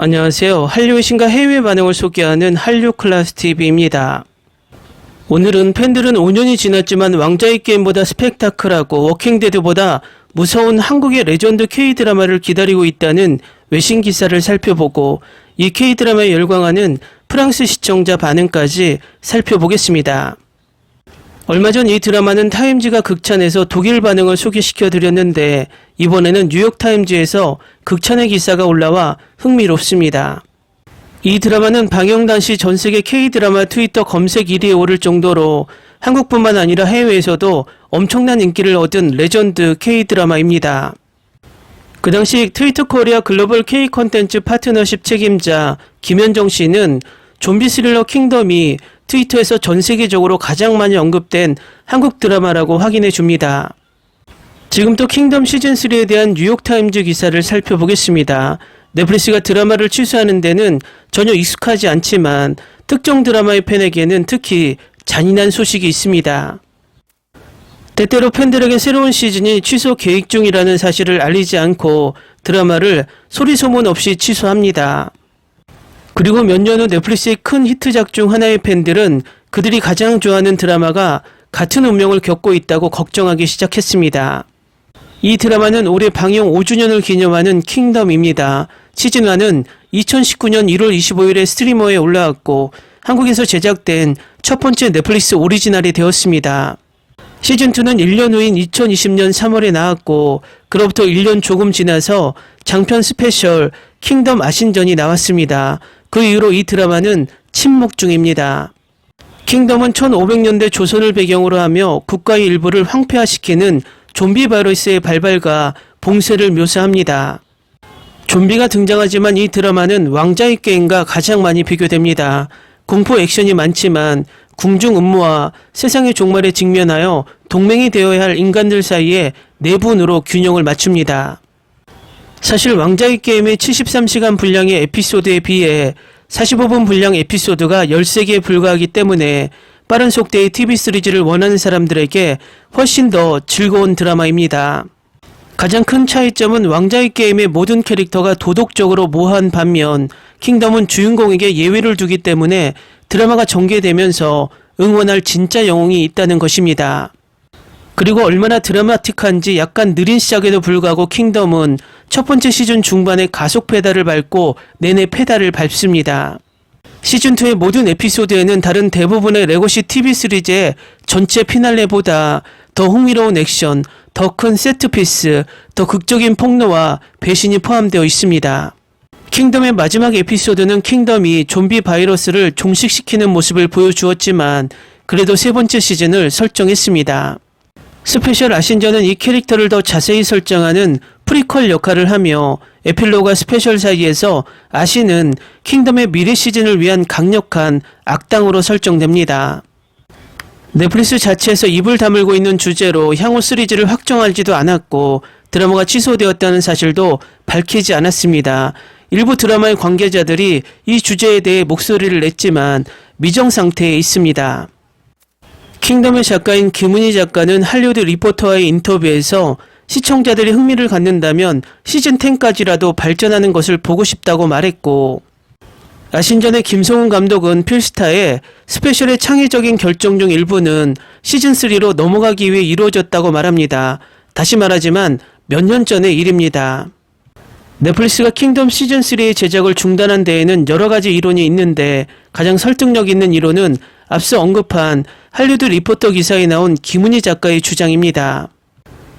안녕하세요. 한류의 신과 해외 반응을 소개하는 한류클라스TV입니다. 오늘은 팬들은 5년이 지났지만 왕자의 게임보다 스펙타클하고 워킹데드보다 무서운 한국의 레전드 K드라마를 기다리고 있다는 외신 기사를 살펴보고 이 K드라마에 열광하는 프랑스 시청자 반응까지 살펴보겠습니다. 얼마 전 이 드라마는 타임지가 극찬해서 독일 반응을 소개시켜드렸는데 이번에는 뉴욕타임즈에서 극찬의 기사가 올라와 흥미롭습니다. 이 드라마는 방영 당시 전세계 K드라마 트위터 검색 1위에 오를 정도로 한국뿐만 아니라 해외에서도 엄청난 인기를 얻은 레전드 K드라마입니다. 그 당시 트위터 코리아 글로벌 K 콘텐츠 파트너십 책임자 김현정 씨는 좀비 스릴러 킹덤이 트위터에서 전 세계적으로 가장 많이 언급된 한국 드라마라고 확인해 줍니다. 지금 또 킹덤 시즌3에 대한 뉴욕타임즈 기사를 살펴보겠습니다. 넷플릭스가 드라마를 취소하는 데는 전혀 익숙하지 않지만 특정 드라마의 팬에게는 특히 잔인한 소식이 있습니다. 때때로 팬들에게 새로운 시즌이 취소 계획 중이라는 사실을 알리지 않고 드라마를 소리소문 없이 취소합니다. 그리고 몇 년 후 넷플릭스의 큰 히트작 중 하나의 팬들은 그들이 가장 좋아하는 드라마가 같은 운명을 겪고 있다고 걱정하기 시작했습니다. 이 드라마는 올해 방영 5주년을 기념하는 킹덤입니다. 시즌1은 2019년 1월 25일에 스트리머에 올라왔고 한국에서 제작된 첫 번째 넷플릭스 오리지널이 되었습니다. 시즌2는 1년 후인 2020년 3월에 나왔고 그로부터 1년 조금 지나서 장편 스페셜 킹덤 아신전이 나왔습니다. 그 이후로 이 드라마는 침묵 중입니다. 킹덤은 1500년대 조선을 배경으로 하며 국가의 일부를 황폐화시키는 좀비 바이러스의 발발과 봉쇄를 묘사합니다. 좀비가 등장하지만 이 드라마는 왕자의 게임과 가장 많이 비교됩니다. 공포 액션이 많지만 궁중 음모와 세상의 종말에 직면하여 동맹이 되어야 할 인간들 사이에 내분으로 균형을 맞춥니다. 사실 왕자의 게임의 73시간 분량의 에피소드에 비해 45분 분량 에피소드가 13개에 불과하기 때문에 빠른 속도의 TV 시리즈를 원하는 사람들에게 훨씬 더 즐거운 드라마입니다. 가장 큰 차이점은 왕자의 게임의 모든 캐릭터가 도덕적으로 모호한 반면 킹덤은 주인공에게 예외를 두기 때문에 드라마가 전개되면서 응원할 진짜 영웅이 있다는 것입니다. 그리고 얼마나 드라마틱한지 약간 느린 시작에도 불구하고 킹덤은 첫 번째 시즌 중반에 가속 페달을 밟고 내내 페달을 밟습니다. 시즌2의 모든 에피소드에는 다른 대부분의 레거시 TV 시리즈의 전체 피날레보다 더 흥미로운 액션, 더 큰 세트피스, 더 극적인 폭로와 배신이 포함되어 있습니다. 킹덤의 마지막 에피소드는 킹덤이 좀비 바이러스를 종식시키는 모습을 보여주었지만 그래도 세 번째 시즌을 설정했습니다. 스페셜 아신전은 이 캐릭터를 더 자세히 설정하는 프리퀄 역할을 하며 에필로그와 스페셜 사이에서 아신은 킹덤의 미래 시즌을 위한 강력한 악당으로 설정됩니다. 넷플릭스 자체에서 입을 다물고 있는 주제로 향후 시리즈를 확정하지도 않았고 드라마가 취소되었다는 사실도 밝히지 않았습니다. 일부 드라마의 관계자들이 이 주제에 대해 목소리를 냈지만 미정 상태에 있습니다. 킹덤의 작가인 김은희 작가는 할리우드 리포터와의 인터뷰에서 시청자들이 흥미를 갖는다면 시즌10까지라도 발전하는 것을 보고 싶다고 말했고 아신전의 김성훈 감독은 필스타에 스페셜의 창의적인 결정 중 일부는 시즌3로 넘어가기 위해 이루어졌다고 말합니다. 다시 말하지만 몇 년 전의 일입니다. 넷플릭스가 킹덤 시즌3의 제작을 중단한 데에는 여러 가지 이론이 있는데 가장 설득력 있는 이론은 앞서 언급한 할리우드 리포터 기사에 나온 김은희 작가의 주장입니다.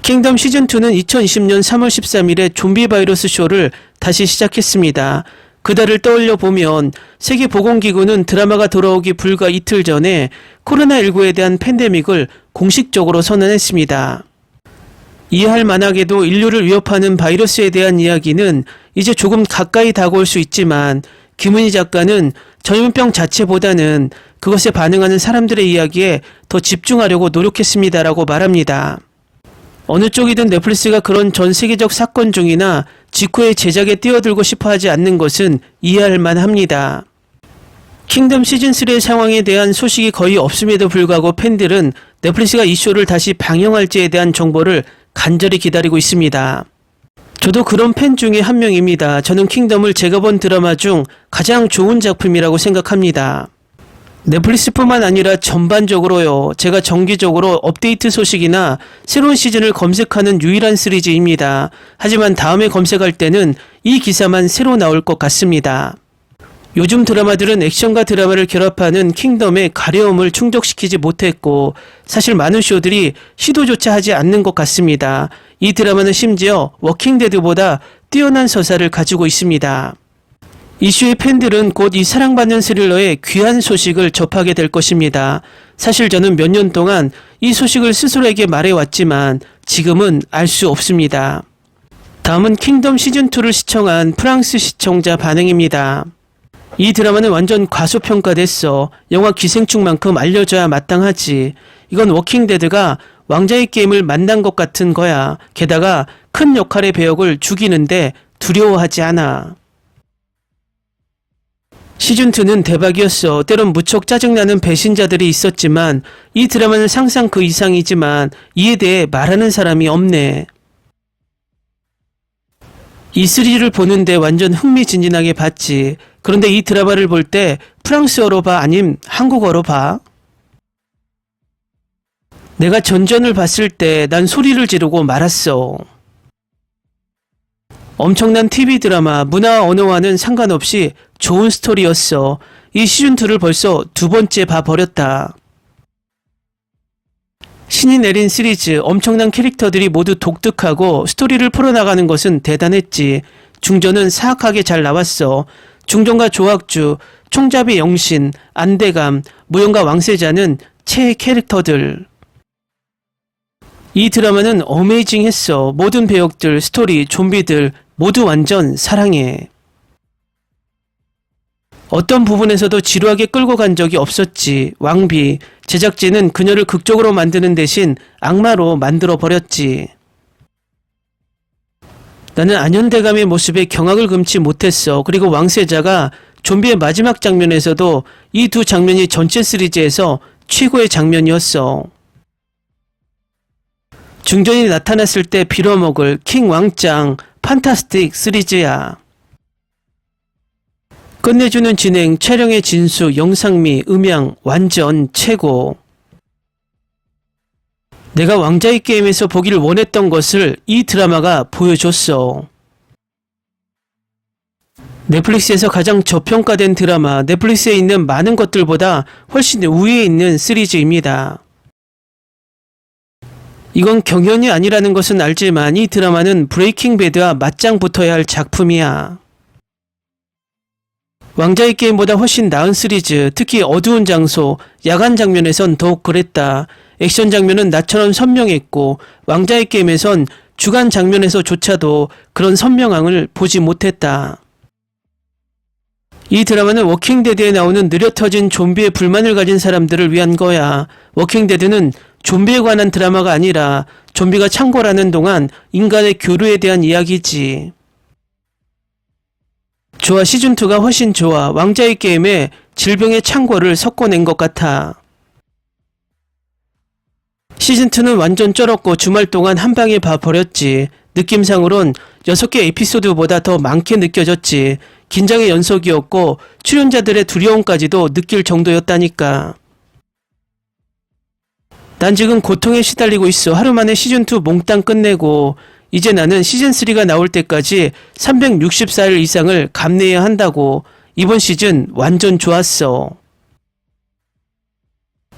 킹덤 시즌2는 2020년 3월 13일에 좀비 바이러스 쇼를 다시 시작했습니다. 그달을 떠올려 보면 세계보건기구는 드라마가 돌아오기 불과 이틀 전에 코로나19에 대한 팬데믹을 공식적으로 선언했습니다. 이해할 만하게도 인류를 위협하는 바이러스에 대한 이야기는 이제 조금 가까이 다가올 수 있지만 김은희 작가는 전염병 자체보다는 그것에 반응하는 사람들의 이야기에 더 집중하려고 노력했습니다라고 말합니다. 어느 쪽이든 넷플릭스가 그런 전 세계적 사건 중이나 직후에 제작에 뛰어들고 싶어 하지 않는 것은 이해할 만합니다. 킹덤 시즌3의 상황에 대한 소식이 거의 없음에도 불구하고 팬들은 넷플릭스가 이 쇼를 다시 방영할지에 대한 정보를 간절히 기다리고 있습니다. 저도 그런 팬 중에 한 명입니다. 저는 킹덤을 제가 본 드라마 중 가장 좋은 작품이라고 생각합니다. 넷플릭스뿐만 아니라 전반적으로요. 제가 정기적으로 업데이트 소식이나 새로운 시즌을 검색하는 유일한 시리즈입니다. 하지만 다음에 검색할 때는 이 기사만 새로 나올 것 같습니다. 요즘 드라마들은 액션과 드라마를 결합하는 킹덤의 가려움을 충족시키지 못했고 사실 많은 쇼들이 시도조차 하지 않는 것 같습니다. 이 드라마는 심지어 워킹데드보다 뛰어난 서사를 가지고 있습니다. 이슈의 팬들은 곧 이 사랑받는 스릴러의 귀한 소식을 접하게 될 것입니다. 사실 저는 몇 년 동안 이 소식을 스스로에게 말해왔지만 지금은 알 수 없습니다. 다음은 킹덤 시즌2를 시청한 프랑스 시청자 반응입니다. 이 드라마는 완전 과소평가됐어. 영화 기생충만큼 알려줘야 마땅하지. 이건 워킹데드가 왕자의 게임을 만난 것 같은 거야. 게다가 큰 역할의 배역을 죽이는데 두려워하지 않아. 시즌2는 대박이었어. 때론 무척 짜증나는 배신자들이 있었지만 이 드라마는 상상 그 이상이지만 이에 대해 말하는 사람이 없네. 이 시리즈를 보는데 완전 흥미진진하게 봤지. 그런데 이 드라마를 볼 때 프랑스어로 봐? 아님 한국어로 봐? 내가 전전을 봤을 때 난 소리를 지르고 말았어. 엄청난 TV 드라마, 문화와 언어와는 상관없이 좋은 스토리였어. 이 시즌2를 벌써 두 번째 봐버렸다. 신이 내린 시리즈, 엄청난 캐릭터들이 모두 독특하고 스토리를 풀어나가는 것은 대단했지. 중전은 사악하게 잘 나왔어. 중전과 조학주, 총잡이 영신, 안대감, 무용과 왕세자는 최애 캐릭터들. 이 드라마는 어메이징했어. 모든 배역들, 스토리, 좀비들 모두 완전 사랑해. 어떤 부분에서도 지루하게 끌고 간 적이 없었지. 왕비, 제작진은 그녀를 극적으로 만드는 대신 악마로 만들어버렸지. 나는 안현대감의 모습에 경악을 금치 못했어. 그리고 왕세자가 좀비의 마지막 장면에서도 이 두 장면이 전체 시리즈에서 최고의 장면이었어. 중전이 나타났을 때 빌어먹을 킹 왕짱 판타스틱 시리즈야. 끝내주는 진행, 촬영의 진수, 영상미, 음향 완전 최고. 내가 왕자의 게임에서 보기를 원했던 것을 이 드라마가 보여줬어. 넷플릭스에서 가장 저평가된 드라마, 넷플릭스에 있는 많은 것들보다 훨씬 우위에 있는 시리즈입니다. 이건 경연이 아니라는 것은 알지만 이 드라마는 브레이킹 배드와 맞짱 붙어야 할 작품이야. 왕자의 게임보다 훨씬 나은 시리즈, 특히 어두운 장소, 야간 장면에선 더욱 그랬다. 액션 장면은 나처럼 선명했고 왕자의 게임에선 주간 장면에서조차도 그런 선명함을 보지 못했다. 이 드라마는 워킹데드에 나오는 느려터진 좀비에 불만을 가진 사람들을 위한 거야. 워킹데드는 좀비에 관한 드라마가 아니라 좀비가 창궐하는 동안 인간의 교류에 대한 이야기지. 좋아, 시즌2가 훨씬 좋아. 왕자의 게임에 질병의 창궐을 섞어낸 것 같아. 시즌2는 완전 쩔었고 주말 동안 한 방에 봐버렸지. 느낌상으론 6개 에피소드보다 더 많게 느껴졌지. 긴장의 연속이었고 출연자들의 두려움까지도 느낄 정도였다니까. 난 지금 고통에 시달리고 있어. 하루 만에 시즌2 몽땅 끝내고 이제 나는 시즌3가 나올 때까지 364일 이상을 감내해야 한다고. 이번 시즌 완전 좋았어.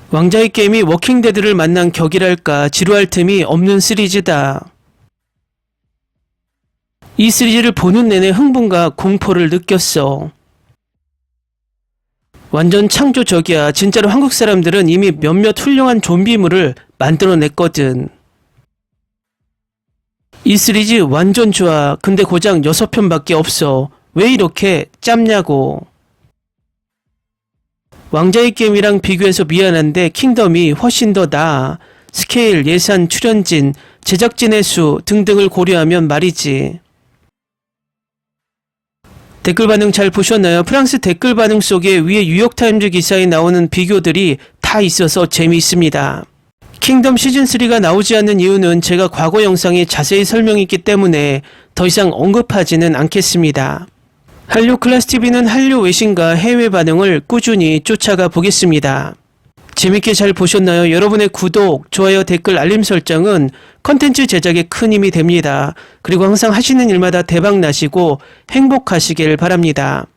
왕자의 게임이 워킹데드를 만난 격이랄까. 지루할 틈이 없는 시리즈다. 이 시리즈를 보는 내내 흥분과 공포를 느꼈어. 완전 창조적이야. 진짜로 한국 사람들은 이미 몇몇 훌륭한 좀비물을 만들어냈거든. 이 시리즈 완전 좋아. 근데 고작 6편밖에 없어. 왜 이렇게 짧냐고. 왕자의 게임이랑 비교해서 미안한데 킹덤이 훨씬 더 나아. 스케일, 예산, 출연진, 제작진의 수 등등을 고려하면 말이지. 댓글 반응 잘 보셨나요? 프랑스 댓글 반응 속에 위에 뉴욕타임즈 기사에 나오는 비교들이 다 있어서 재미있습니다. 킹덤 시즌3가 나오지 않는 이유는 제가 과거 영상에 자세히 설명했기 때문에 더 이상 언급하지는 않겠습니다. 한류 클래스TV는 한류 외신과 해외 반응을 꾸준히 쫓아가 보겠습니다. 재밌게 잘 보셨나요? 여러분의 구독, 좋아요, 댓글, 알림 설정은 컨텐츠 제작에 큰 힘이 됩니다. 그리고 항상 하시는 일마다 대박 나시고 행복하시길 바랍니다.